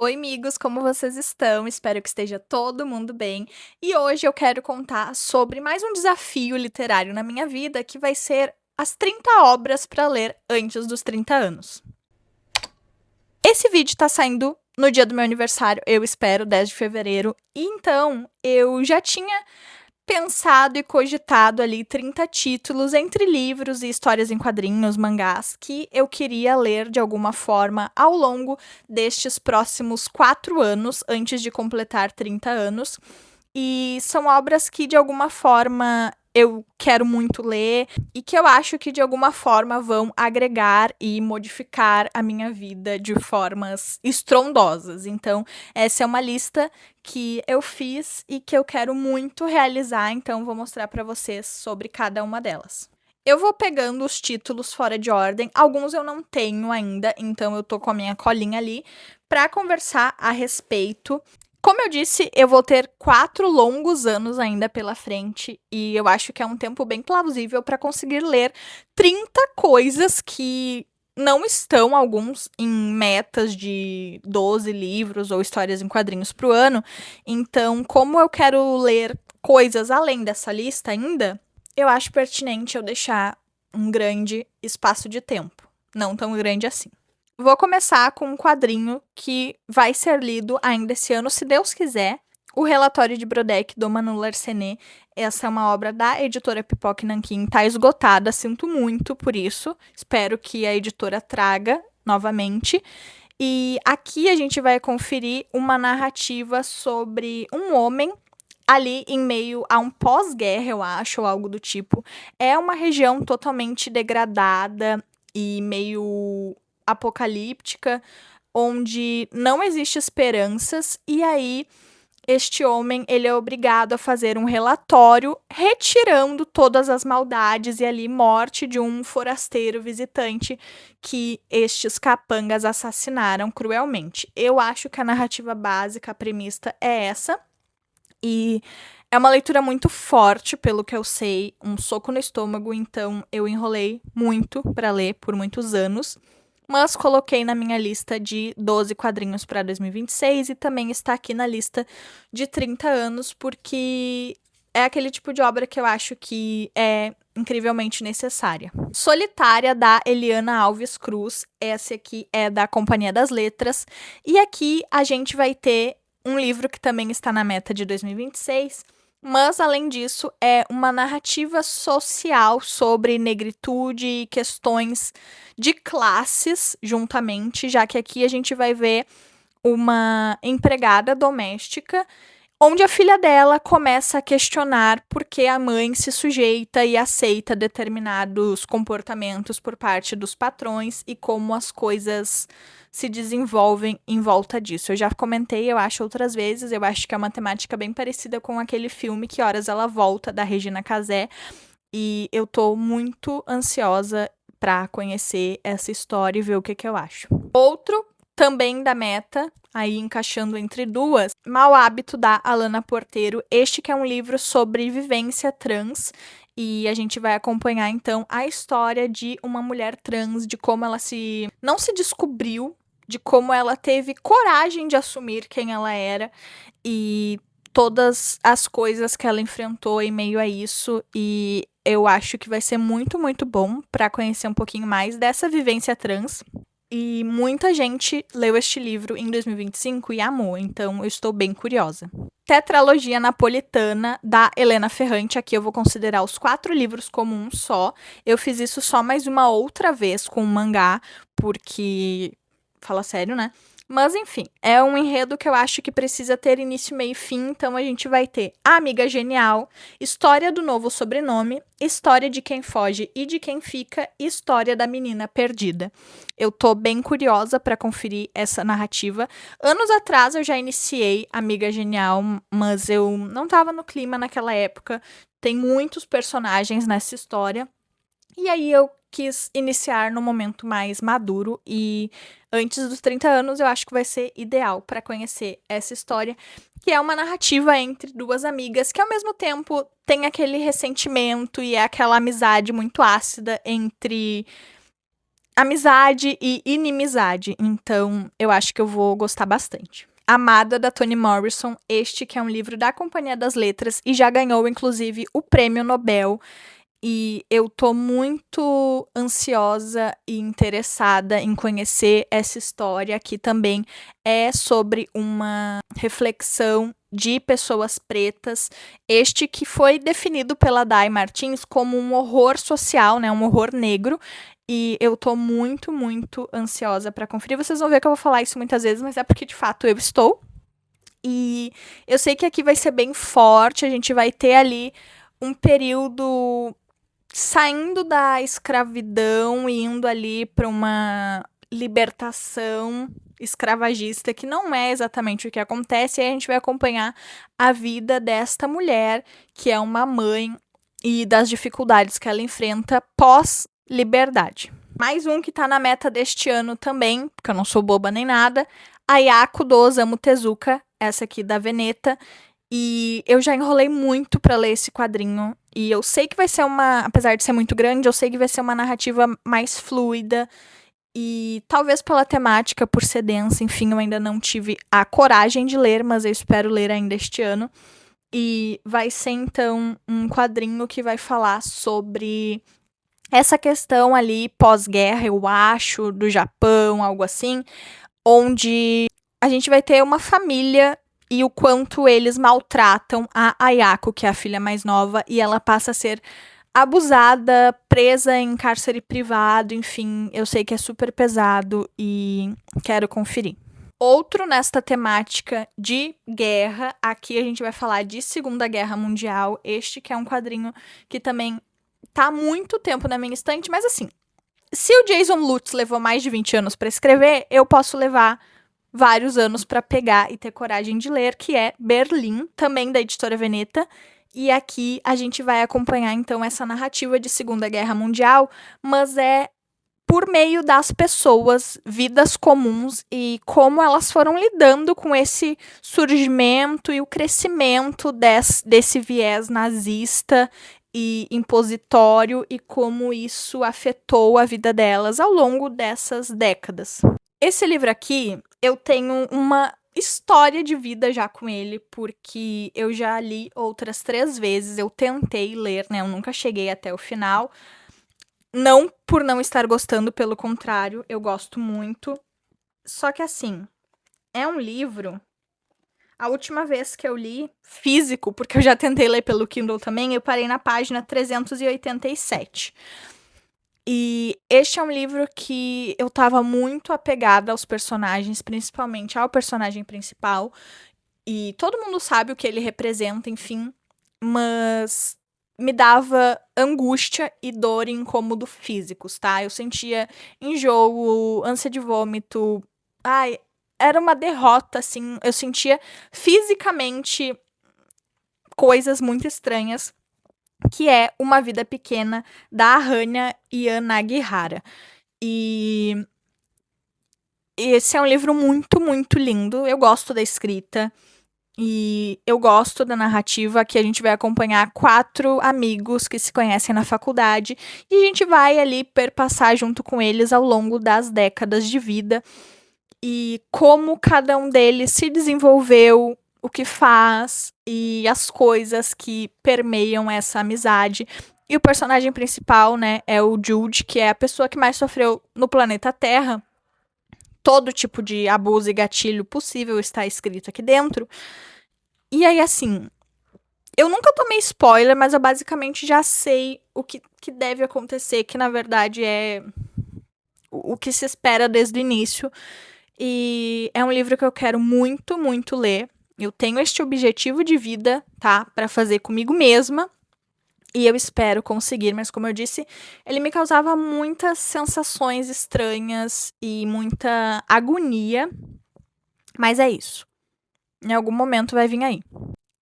Oi, amigos, como vocês estão? Espero que esteja todo mundo bem. E hoje eu quero contar sobre mais um desafio literário na minha vida, que vai ser as 30 obras para ler antes dos 30 anos. Esse vídeo está saindo no dia do meu aniversário, eu espero, 10 de fevereiro. E então, eu já tinha pensado e cogitado ali 30 títulos entre livros e histórias em quadrinhos, mangás, que eu queria ler de alguma forma ao longo destes próximos 4 anos, antes de completar 30 anos. E são obras que, de alguma forma, eu quero muito ler e que eu acho que, de alguma forma, vão agregar e modificar a minha vida de formas estrondosas. Então, essa é uma lista que eu fiz e que eu quero muito realizar, então vou mostrar para vocês sobre cada uma delas. Eu vou pegando os títulos fora de ordem, alguns eu não tenho ainda, então eu tô com a minha colinha ali para conversar a respeito. Como eu disse, eu vou ter 4 longos anos ainda pela frente e eu acho que é um tempo bem plausível para conseguir ler 30 coisas que não estão alguns em metas de 12 livros ou histórias em quadrinhos para o ano. Então, como eu quero ler coisas além dessa lista ainda, eu acho pertinente eu deixar um grande espaço de tempo, não tão grande assim. Vou começar com um quadrinho que vai ser lido ainda esse ano, se Deus quiser. O Relatório de Brodeck, do Manu Larsenet. Essa é uma obra da editora Pipoca e Nanquim. Tá esgotada, sinto muito por isso. Espero que a editora traga novamente. E aqui a gente vai conferir uma narrativa sobre um homem ali em meio a um pós-guerra, eu acho, ou algo do tipo. É uma região totalmente degradada e meio apocalíptica, onde não existe esperanças, e aí este homem ele é obrigado a fazer um relatório retirando todas as maldades e ali morte de um forasteiro visitante que estes capangas assassinaram cruelmente. Eu acho que a narrativa básica, a premissa é essa, e é uma leitura muito forte, pelo que eu sei, um soco no estômago, então eu enrolei muito para ler por muitos anos, mas coloquei na minha lista de 12 quadrinhos para 2026 e também está aqui na lista de 30 anos, porque é aquele tipo de obra que eu acho que é incrivelmente necessária. Solitária, da Eliana Alves Cruz. Essa aqui é da Companhia das Letras. E aqui a gente vai ter um livro que também está na meta de 2026, mas, além disso, é uma narrativa social sobre negritude e questões de classes juntamente, já que aqui a gente vai ver uma empregada doméstica, onde a filha dela começa a questionar por que a mãe se sujeita e aceita determinados comportamentos por parte dos patrões e como as coisas se desenvolvem em volta disso. Eu já comentei, eu acho, outras vezes, eu acho que é uma temática bem parecida com aquele filme Que Horas Ela Volta, da Regina Casé, e eu tô muito ansiosa para conhecer essa história e ver o que eu acho. Outro também da meta, aí encaixando entre duas, Mau Hábito, da Alana Porteiro. Este que é um livro sobre vivência trans, e a gente vai acompanhar então a história de uma mulher trans, de como ela não se descobriu, de como ela teve coragem de assumir quem ela era e todas as coisas que ela enfrentou em meio a isso. E eu acho que vai ser muito, muito bom para conhecer um pouquinho mais dessa vivência trans. E muita gente leu este livro em 2025 e amou, então eu estou bem curiosa. Tetralogia Napolitana, da Helena Ferrante. Aqui eu vou considerar os 4 livros como um só. Eu fiz isso só mais uma outra vez com o mangá, porque... Fala sério, né? Mas enfim, é um enredo que eu acho que precisa ter início, meio e fim, então a gente vai ter A Amiga Genial, História do Novo Sobrenome, História de Quem Foge e de Quem Fica, e História da Menina Perdida. Eu tô bem curiosa para conferir essa narrativa. Anos atrás eu já iniciei Amiga Genial, mas eu não tava no clima naquela época. Tem muitos personagens nessa história. E aí eu quis iniciar no momento mais maduro e antes dos 30 anos eu acho que vai ser ideal para conhecer essa história, que é uma narrativa entre duas amigas que ao mesmo tempo tem aquele ressentimento e é aquela amizade muito ácida entre amizade e inimizade. Então, eu acho que eu vou gostar bastante. Amada, da Toni Morrison, este que é um livro da Companhia das Letras e já ganhou, inclusive, o Prêmio Nobel. E eu tô muito ansiosa e interessada em conhecer essa história, que também é sobre uma reflexão de pessoas pretas. Este que foi definido pela Day Martins como um horror social, né, um horror negro. E eu tô muito, muito ansiosa para conferir. Vocês vão ver que eu vou falar isso muitas vezes, mas é porque de fato eu estou. E eu sei que aqui vai ser bem forte, a gente vai ter ali um período saindo da escravidão e indo ali para uma libertação escravagista, que não é exatamente o que acontece, e aí a gente vai acompanhar a vida desta mulher, que é uma mãe, e das dificuldades que ela enfrenta pós-liberdade. Mais um que tá na meta deste ano também, porque eu não sou boba nem nada, Ayako do Osamu Tezuka, essa aqui da Veneta. E eu já enrolei muito pra ler esse quadrinho. E eu sei que vai ser apesar de ser muito grande, eu sei que vai ser uma narrativa mais fluida. E talvez pela temática, por ser densa, enfim, eu ainda não tive a coragem de ler, mas eu espero ler ainda este ano. E vai ser, então, um quadrinho que vai falar sobre essa questão ali pós-guerra, eu acho, do Japão, algo assim, onde a gente vai ter uma família e o quanto eles maltratam a Ayako, que é a filha mais nova, e ela passa a ser abusada, presa em cárcere privado, enfim, eu sei que é super pesado e quero conferir. Outro nesta temática de guerra, aqui a gente vai falar de Segunda Guerra Mundial, este que é um quadrinho que também tá há muito tempo na minha estante, mas assim, se o Jason Lutz levou mais de 20 anos para escrever, eu posso levar vários anos para pegar e ter coragem de ler, que é Berlim, também da editora Veneta. E aqui a gente vai acompanhar, então, essa narrativa de Segunda Guerra Mundial, mas é por meio das pessoas, vidas comuns, e como elas foram lidando com esse surgimento e o crescimento desse viés nazista e impositório, e como isso afetou a vida delas ao longo dessas décadas. Esse livro aqui, eu tenho uma história de vida já com ele, porque eu já li outras 3 vezes, eu tentei ler, né, eu nunca cheguei até o final, não por não estar gostando, pelo contrário, eu gosto muito, só que assim, é um livro, a última vez que eu li físico, porque eu já tentei ler pelo Kindle também, eu parei na página 387. E este é um livro que eu tava muito apegada aos personagens, principalmente ao personagem principal. E todo mundo sabe o que ele representa, enfim. Mas me dava angústia e dor e incômodo físicos, tá? Eu sentia enjoo, ânsia de vômito. Ai, era uma derrota, assim. Eu sentia fisicamente coisas muito estranhas, que é Uma Vida Pequena, da Hanya Yanagihara. E esse é um livro muito, muito lindo. Eu gosto da escrita e eu gosto da narrativa, que a gente vai acompanhar 4 amigos que se conhecem na faculdade e a gente vai ali perpassar junto com eles ao longo das décadas de vida e como cada um deles se desenvolveu, o que faz e as coisas que permeiam essa amizade. E o personagem principal, né, é o Jude, que é a pessoa que mais sofreu no planeta Terra. Todo tipo de abuso e gatilho possível está escrito aqui dentro. E aí, assim, eu nunca tomei spoiler, mas eu basicamente já sei o que deve acontecer, que na verdade é o que se espera desde o início. E é um livro que eu quero muito, muito ler. Eu tenho este objetivo de vida, tá? Pra fazer comigo mesma. E eu espero conseguir, mas como eu disse, ele me causava muitas sensações estranhas e muita agonia. Mas é isso. Em algum momento vai vir aí.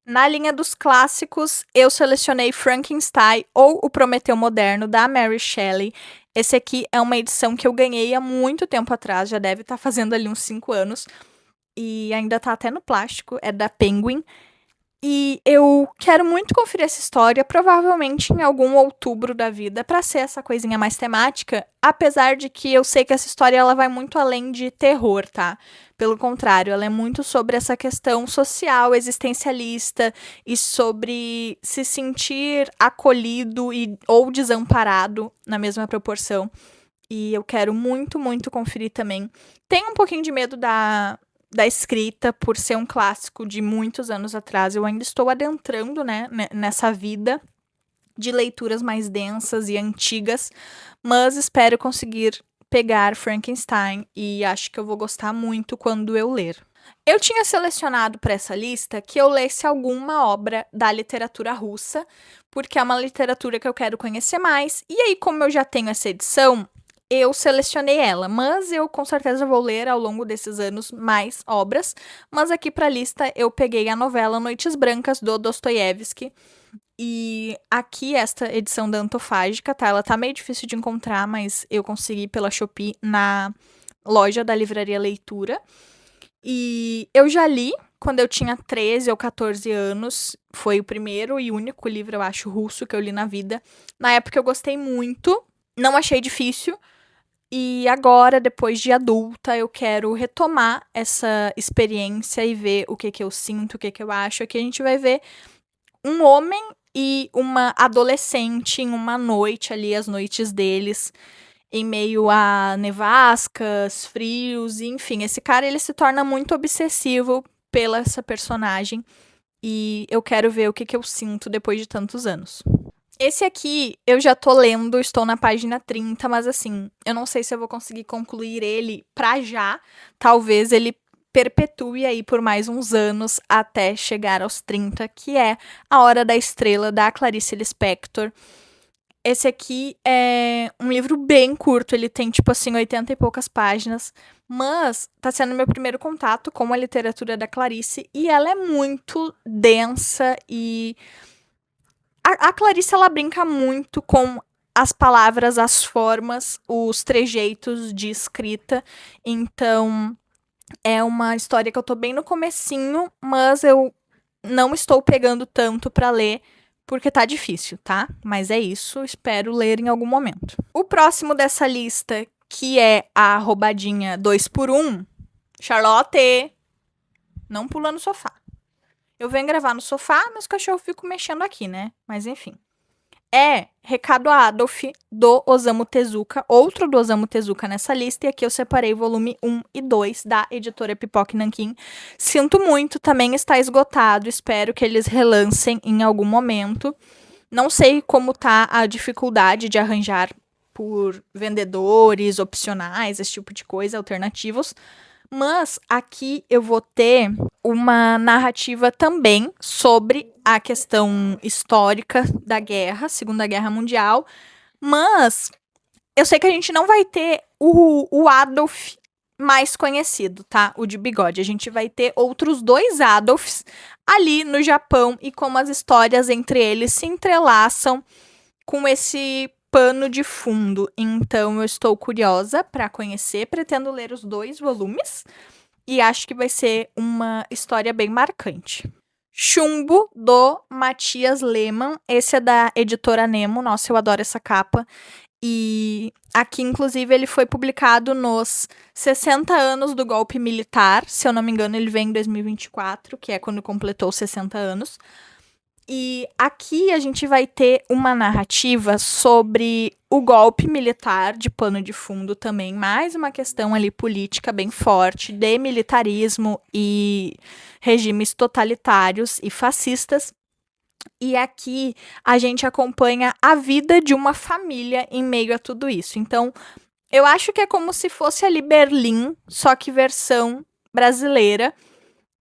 Na linha dos clássicos, eu selecionei Frankenstein ou O Prometeu Moderno, da Mary Shelley. Esse aqui é uma edição que eu ganhei há muito tempo atrás, já deve estar fazendo ali uns 5 anos. E ainda tá até no plástico, é da Penguin. E eu quero muito conferir essa história, provavelmente em algum outubro da vida, pra ser essa coisinha mais temática, apesar de que eu sei que essa história ela vai muito além de terror, tá? Pelo contrário, ela é muito sobre essa questão social, existencialista e sobre se sentir acolhido ou desamparado na mesma proporção. E eu quero muito, muito conferir também. Tenho um pouquinho de medo da escrita, por ser um clássico de muitos anos atrás. Eu ainda estou adentrando, né, nessa vida de leituras mais densas e antigas, mas espero conseguir pegar Frankenstein e acho que eu vou gostar muito quando eu ler. Eu tinha selecionado para essa lista que eu lesse alguma obra da literatura russa, porque é uma literatura que eu quero conhecer mais. E aí, como eu já tenho essa edição, eu selecionei ela, mas eu com certeza vou ler ao longo desses anos mais obras. Mas aqui para a lista eu peguei a novela Noites Brancas do Dostoiévski. E aqui esta edição da Antofágica, tá? Ela tá meio difícil de encontrar, mas eu consegui pela Shopee na loja da Livraria Leitura. E eu já li quando eu tinha 13 ou 14 anos. Foi o primeiro e único livro, eu acho, russo que eu li na vida. Na época eu gostei muito, não achei difícil. E agora, depois de adulta, eu quero retomar essa experiência e ver o que eu sinto, o que eu acho. Aqui a gente vai ver um homem e uma adolescente em uma noite ali, as noites deles, em meio a nevascas, frios, enfim, esse cara ele se torna muito obsessivo pela essa personagem e eu quero ver o que eu sinto depois de tantos anos. Esse aqui eu já tô lendo, estou na página 30, mas assim, eu não sei se eu vou conseguir concluir ele pra já. Talvez ele perpetue aí por mais uns anos até chegar aos 30, que é A Hora da Estrela, da Clarice Lispector. Esse aqui é um livro bem curto, ele tem tipo assim 80 e poucas páginas, mas tá sendo meu primeiro contato com a literatura da Clarice e ela é muito densa e a Clarice ela brinca muito com as palavras, as formas, os trejeitos de escrita. Então, é uma história que eu tô bem no comecinho, mas eu não estou pegando tanto pra ler porque tá difícil, tá? Mas é isso, espero ler em algum momento. O próximo dessa lista, que é a roubadinha 2x1, Charlotte, não pula no sofá. Eu venho gravar no sofá, meus cachorros ficam mexendo aqui, né? Mas enfim. É Recado a Adolf, do Osamu Tezuka, outro do Osamu Tezuka nessa lista, e aqui eu separei volume 1 e 2 da editora Pipoca Nanquim. Sinto muito, também está esgotado, espero que eles relancem em algum momento. Não sei como tá a dificuldade de arranjar por vendedores opcionais, esse tipo de coisa, alternativos, mas aqui eu vou ter uma narrativa também sobre a questão histórica da guerra, Segunda Guerra Mundial. Mas eu sei que a gente não vai ter o Adolf mais conhecido, tá? O de bigode. A gente vai ter outros dois Adolfs ali no Japão e como as histórias entre eles se entrelaçam com esse pano de fundo. Então eu estou curiosa para conhecer, pretendo ler os 2 volumes e acho que vai ser uma história bem marcante. Chumbo, do Matias Lehmann. Esse é da editora Nemo. Nossa, eu adoro essa capa. E aqui, inclusive, ele foi publicado nos 60 anos do golpe militar. Se eu não me engano, ele vem em 2024, que é quando completou 60 anos. E aqui a gente vai ter uma narrativa sobre o golpe militar de pano de fundo também, mais uma questão ali política bem forte, de militarismo e regimes totalitários e fascistas. E aqui a gente acompanha a vida de uma família em meio a tudo isso. Então, eu acho que é como se fosse ali Berlim, só que versão brasileira,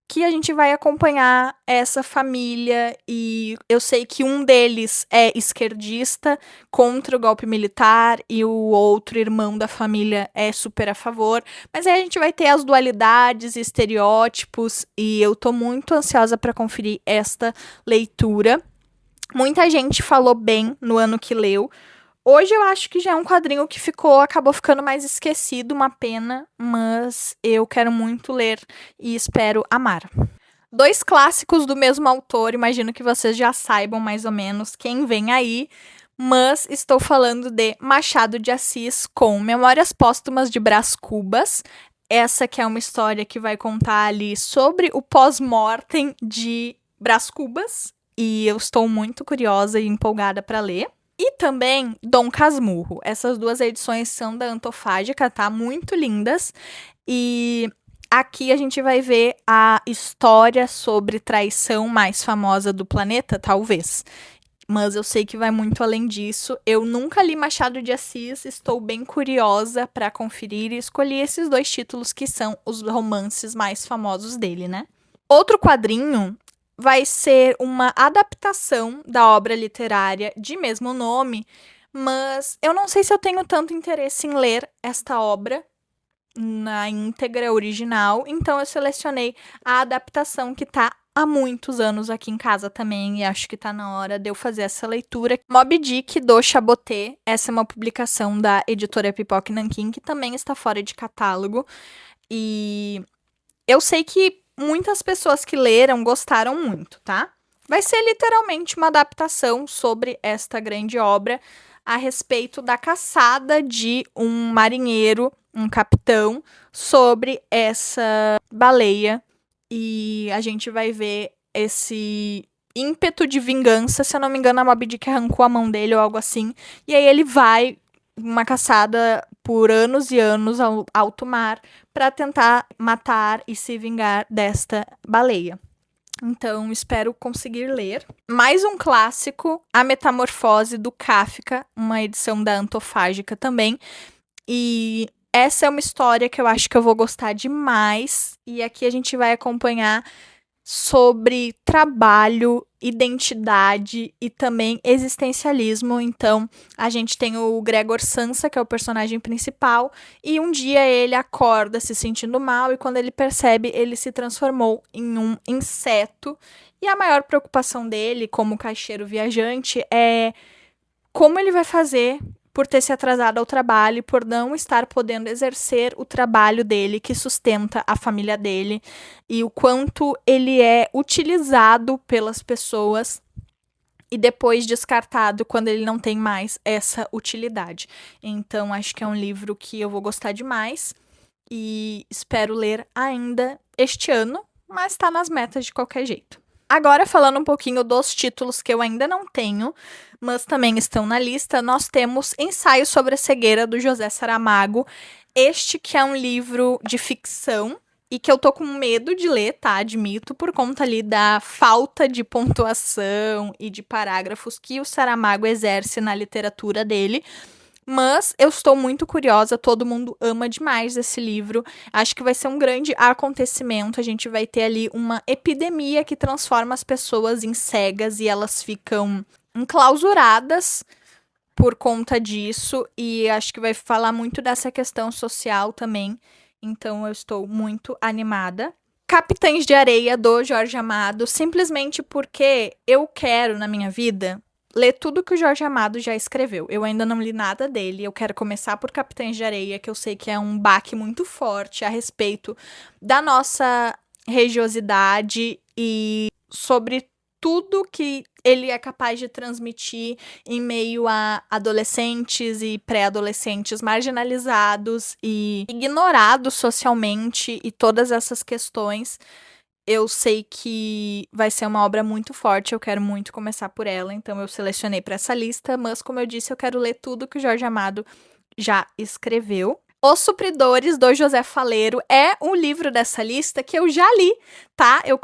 que a gente vai acompanhar essa família e eu sei que um deles é esquerdista contra o golpe militar e o outro irmão da família é super a favor, mas aí a gente vai ter as dualidades, estereótipos e eu tô muito ansiosa para conferir esta leitura. Muita gente falou bem no ano que leu. Hoje eu acho que já é um quadrinho que acabou ficando mais esquecido, uma pena, mas eu quero muito ler e espero amar. 2 clássicos do mesmo autor, imagino que vocês já saibam mais ou menos quem vem aí, mas estou falando de Machado de Assis com Memórias Póstumas de Brás Cubas. Essa que é uma história que vai contar ali sobre o pós-mortem de Brás Cubas, e eu estou muito curiosa e empolgada para ler. E também Dom Casmurro. Essas 2 edições são da Antofágica, tá? Muito lindas. E aqui a gente vai ver a história sobre traição mais famosa do planeta, talvez. Mas eu sei que vai muito além disso. Eu nunca li Machado de Assis, estou bem curiosa para conferir e escolhi esses 2 títulos que são os romances mais famosos dele, né? Outro quadrinho vai ser uma adaptação da obra literária de mesmo nome, mas eu não sei se eu tenho tanto interesse em ler esta obra na íntegra original, então eu selecionei a adaptação que tá há muitos anos aqui em casa também, e acho que tá na hora de eu fazer essa leitura. Moby Dick, do Chaboté. Essa é uma publicação da editora Pipoca e Nanquim, que também está fora de catálogo, e eu sei que muitas pessoas que leram gostaram muito, tá? Vai ser literalmente uma adaptação sobre esta grande obra a respeito da caçada de um marinheiro, um capitão, sobre essa baleia. E a gente vai ver esse ímpeto de vingança. Se eu não me engano, a Moby Dick arrancou a mão dele ou algo assim. E aí ele vai uma caçada por anos e anos ao alto mar para tentar matar e se vingar desta baleia. Então, espero conseguir ler. Mais um clássico, A Metamorfose do Kafka, uma edição da Antofágica também. E essa é uma história que eu acho que eu vou gostar demais. E aqui a gente vai acompanhar sobre trabalho, identidade e também existencialismo. Então, a gente tem o Gregor Samsa, que é o personagem principal, e um dia ele acorda se sentindo mal e quando ele percebe, ele se transformou em um inseto. E a maior preocupação dele, como caixeiro viajante, é como ele vai fazer por ter se atrasado ao trabalho, por não estar podendo exercer o trabalho dele que sustenta a família dele, e o quanto ele é utilizado pelas pessoas e depois descartado quando ele não tem mais essa utilidade. Então, acho que é um livro que eu vou gostar demais e espero ler ainda este ano, mas está nas metas de qualquer jeito. Agora, falando um pouquinho dos títulos que eu ainda não tenho, mas também estão na lista, nós temos Ensaio sobre a Cegueira, do José Saramago. Este que é um livro de ficção e que eu tô com medo de ler, tá? Admito, por conta ali da falta de pontuação e de parágrafos que o Saramago exerce na literatura dele. Mas eu estou muito curiosa, todo mundo ama demais esse livro. Acho que vai ser um grande acontecimento. A gente vai ter ali uma epidemia que transforma as pessoas em cegas e elas ficam enclausuradas por conta disso. E acho que vai falar muito dessa questão social também. Então eu estou muito animada. Capitães de Areia, do Jorge Amado, simplesmente porque eu quero na minha vida ler tudo que o Jorge Amado já escreveu. Eu ainda não li nada dele. Eu quero começar por Capitães de Areia, que eu sei que é um baque muito forte a respeito da nossa religiosidade e sobre tudo que ele é capaz de transmitir em meio a adolescentes e pré-adolescentes marginalizados e ignorados socialmente e todas essas questões. Eu sei que vai ser uma obra muito forte, eu quero muito começar por ela, então eu selecionei para essa lista, mas como eu disse, eu quero ler tudo que o Jorge Amado já escreveu. Os Supridores, do José Faleiro, é um livro dessa lista que eu já li, tá? Eu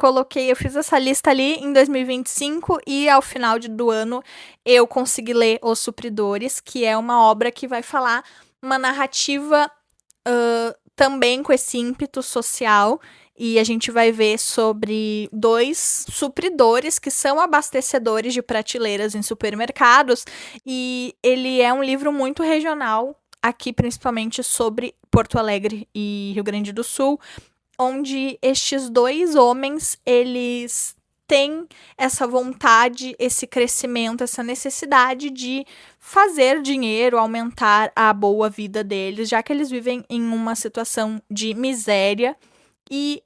fiz essa lista ali em 2025 e ao final do ano eu consegui ler Os Supridores, que é uma obra que vai falar uma narrativa também com esse ímpeto social. E a gente vai ver sobre 2 supridores que são abastecedores de prateleiras em supermercados. E ele é um livro muito regional, aqui principalmente sobre Porto Alegre e Rio Grande do Sul, onde estes 2 homens, eles têm essa vontade, esse crescimento, essa necessidade de fazer dinheiro, aumentar a boa vida deles, já que eles vivem em uma situação de miséria. E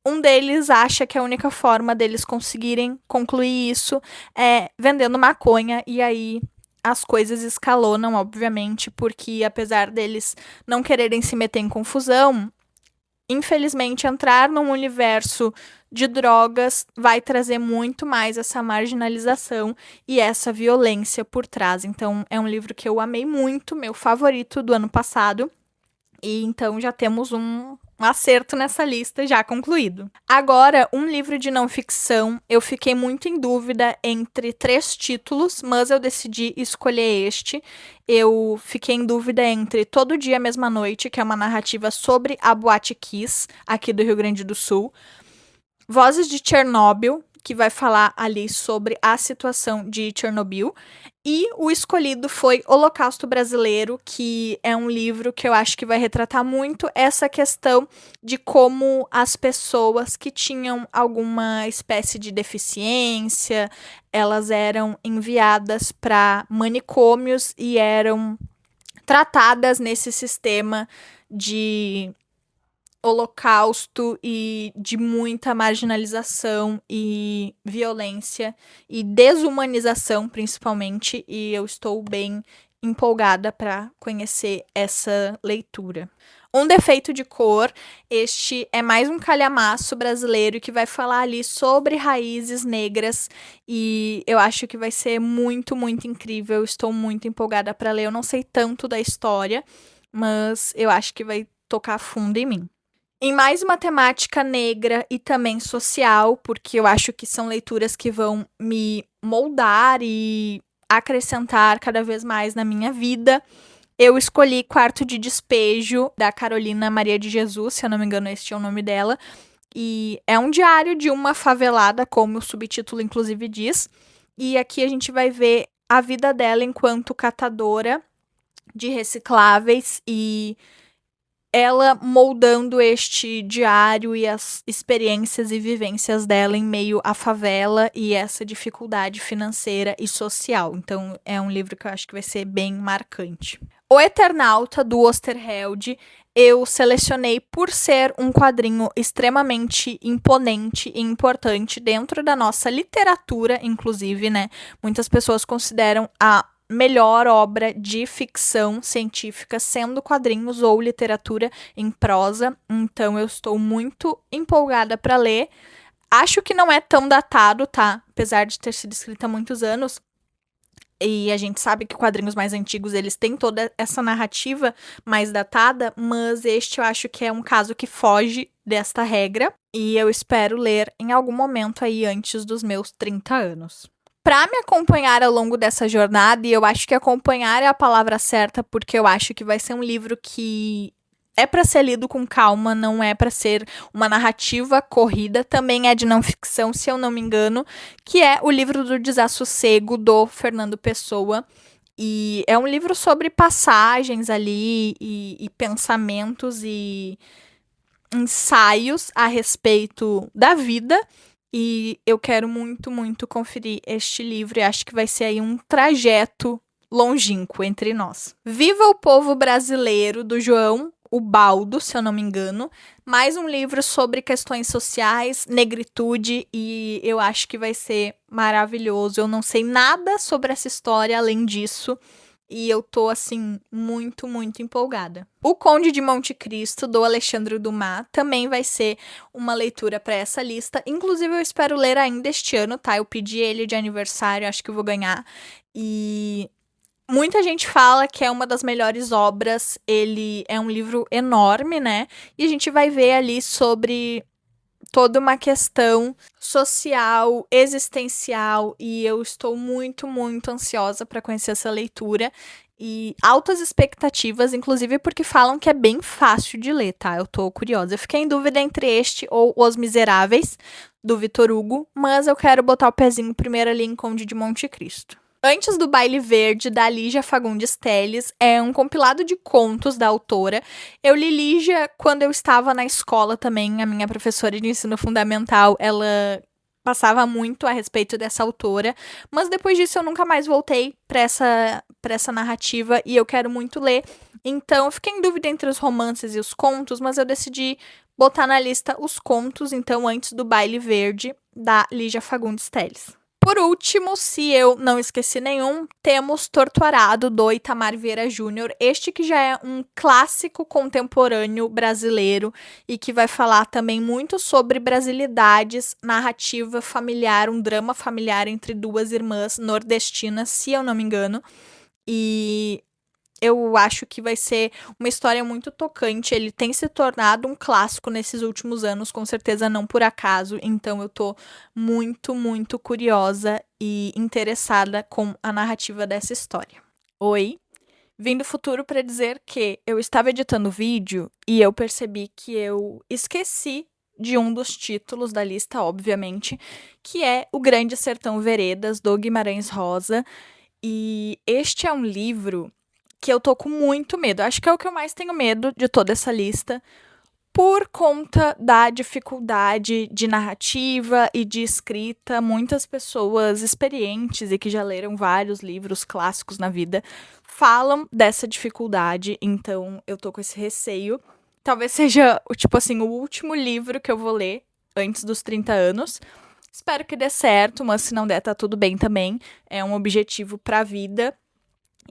Um deles acha que a única forma deles conseguirem concluir isso é vendendo maconha, e aí as coisas escalonam, obviamente, porque apesar deles não quererem se meter em confusão, infelizmente entrar num universo de drogas vai trazer muito mais essa marginalização e essa violência por trás. Então, é um livro que eu amei muito, meu favorito do ano passado. E então já temos um acerto nessa lista já concluído. Agora, um livro de não ficção. Eu fiquei muito em dúvida entre 3 títulos, mas eu decidi escolher este. Eu fiquei em dúvida entre Todo Dia, Mesma Noite, que é uma narrativa sobre a Boate Kiss, aqui do Rio Grande do Sul. Vozes de Chernobyl, que vai falar ali sobre a situação de Chernobyl. E o escolhido foi Holocausto Brasileiro, que é um livro que eu acho que vai retratar muito essa questão de como as pessoas que tinham alguma espécie de deficiência, elas eram enviadas para manicômios e eram tratadas nesse sistema de holocausto e de muita marginalização e violência e desumanização, principalmente, e eu estou bem empolgada para conhecer essa leitura. Um defeito de cor, este é mais um calhamaço brasileiro que vai falar ali sobre raízes negras e eu acho que vai ser muito, muito incrível. Estou muito empolgada para ler. Eu não sei tanto da história, mas eu acho que vai tocar fundo em mim. Em mais uma temática negra e também social, porque eu acho que são leituras que vão me moldar e acrescentar cada vez mais na minha vida, eu escolhi Quarto de Despejo, da Carolina Maria de Jesus, se eu não me engano, este é o nome dela. E é um diário de uma favelada, como o subtítulo inclusive diz. E aqui a gente vai ver a vida dela enquanto catadora de recicláveis e ela moldando este diário e as experiências e vivências dela em meio à favela e essa dificuldade financeira e social. Então, é um livro que eu acho que vai ser bem marcante. O Eternauta, do Osterheld, eu selecionei por ser um quadrinho extremamente imponente e importante dentro da nossa literatura, inclusive, né? Muitas pessoas consideram a melhor obra de ficção científica sendo quadrinhos ou literatura em prosa. Então eu estou muito empolgada para ler. Acho que não é tão datado, tá? Apesar de ter sido escrita há muitos anos. E a gente sabe que quadrinhos mais antigos, eles têm toda essa narrativa mais datada, mas este eu acho que é um caso que foge desta regra. E eu espero ler em algum momento aí antes dos meus 30 anos. Para me acompanhar ao longo dessa jornada, e eu acho que acompanhar é a palavra certa, porque eu acho que vai ser um livro que é para ser lido com calma, não é para ser uma narrativa corrida, também é de não ficção, se eu não me engano, que é o livro do Desassossego, do Fernando Pessoa. E é um livro sobre passagens ali e pensamentos e ensaios a respeito da vida. E eu quero muito, muito conferir este livro e acho que vai ser aí um trajeto longínquo entre nós. Viva o Povo Brasileiro, do João Ubaldo, se eu não me engano. Mais um livro sobre questões sociais, negritude, e eu acho que vai ser maravilhoso. Eu não sei nada sobre essa história além disso. E eu tô, assim, muito, muito empolgada. O Conde de Monte Cristo, do Alexandre Dumas, também vai ser uma leitura para essa lista. Inclusive, eu espero ler ainda este ano, tá? Eu pedi ele de aniversário, acho que eu vou ganhar. E muita gente fala que é uma das melhores obras. Ele é um livro enorme, né? E a gente vai ver ali sobre toda uma questão social, existencial, e eu estou muito, muito ansiosa para conhecer essa leitura e altas expectativas, inclusive porque falam que é bem fácil de ler, tá? Eu tô curiosa. Eu fiquei em dúvida entre este ou Os Miseráveis, do Victor Hugo, mas eu quero botar o pezinho primeiro ali em Conde de Monte Cristo. Antes do Baile Verde, da Lígia Fagundes Telles, é um compilado de contos da autora. Eu li Lígia quando eu estava na escola também, a minha professora de ensino fundamental, ela passava muito a respeito dessa autora, mas depois disso eu nunca mais voltei para essa narrativa e eu quero muito ler. Então eu fiquei em dúvida entre os romances e os contos, mas eu decidi botar na lista os contos, então, Antes do Baile Verde, da Lígia Fagundes Telles. Por último, se eu não esqueci nenhum, temos Torturado, do Itamar Vieira Júnior, este que já é um clássico contemporâneo brasileiro e que vai falar também muito sobre brasilidades, narrativa familiar, um drama familiar entre duas irmãs nordestinas, se eu não me engano, e eu acho que vai ser uma história muito tocante. Ele tem se tornado um clássico nesses últimos anos, com certeza não por acaso. Então eu tô muito, muito curiosa e interessada com a narrativa dessa história. Oi, vim do futuro para dizer que eu estava editando o vídeo e eu percebi que eu esqueci de um dos títulos da lista, obviamente, que é O Grande Sertão Veredas, do Guimarães Rosa. E este é um livro que eu tô com muito medo. Acho que é o que eu mais tenho medo de toda essa lista, por conta da dificuldade de narrativa e de escrita. Muitas pessoas experientes e que já leram vários livros clássicos na vida falam dessa dificuldade, então eu tô com esse receio. Talvez seja, tipo assim, o último livro que eu vou ler antes dos 30 anos. Espero que dê certo, mas se não der, tá tudo bem também. É um objetivo pra vida.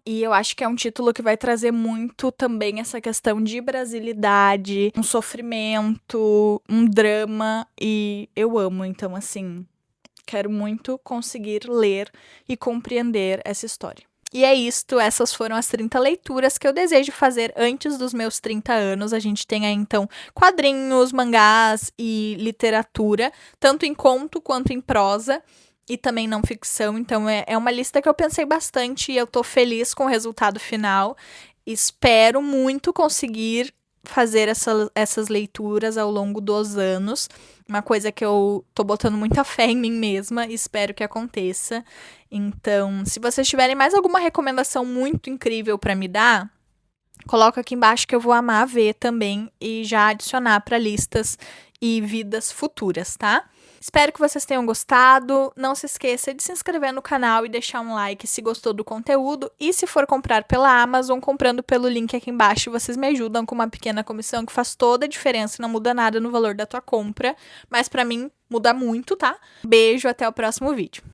E eu acho que é um título que vai trazer muito também essa questão de brasilidade, um sofrimento, um drama, e eu amo. Então, assim, quero muito conseguir ler e compreender essa história. E é isto, essas foram as 30 leituras que eu desejo fazer antes dos meus 30 anos. A gente tem aí, então, quadrinhos, mangás e literatura, tanto em conto quanto em prosa. E também não ficção, então é uma lista que eu pensei bastante e eu tô feliz com o resultado final. Espero muito conseguir fazer essas leituras ao longo dos anos. Uma coisa que eu tô botando muita fé em mim mesma e espero que aconteça. Então, se vocês tiverem mais alguma recomendação muito incrível pra me dar, coloca aqui embaixo que eu vou amar ver também e já adicionar para listas e vidas futuras, tá? Espero que vocês tenham gostado. Não se esqueça de se inscrever no canal e deixar um like se gostou do conteúdo. E se for comprar pela Amazon, comprando pelo link aqui embaixo, vocês me ajudam com uma pequena comissão que faz toda a diferença e não muda nada no valor da tua compra. Mas pra mim, muda muito, tá? Beijo, até o próximo vídeo.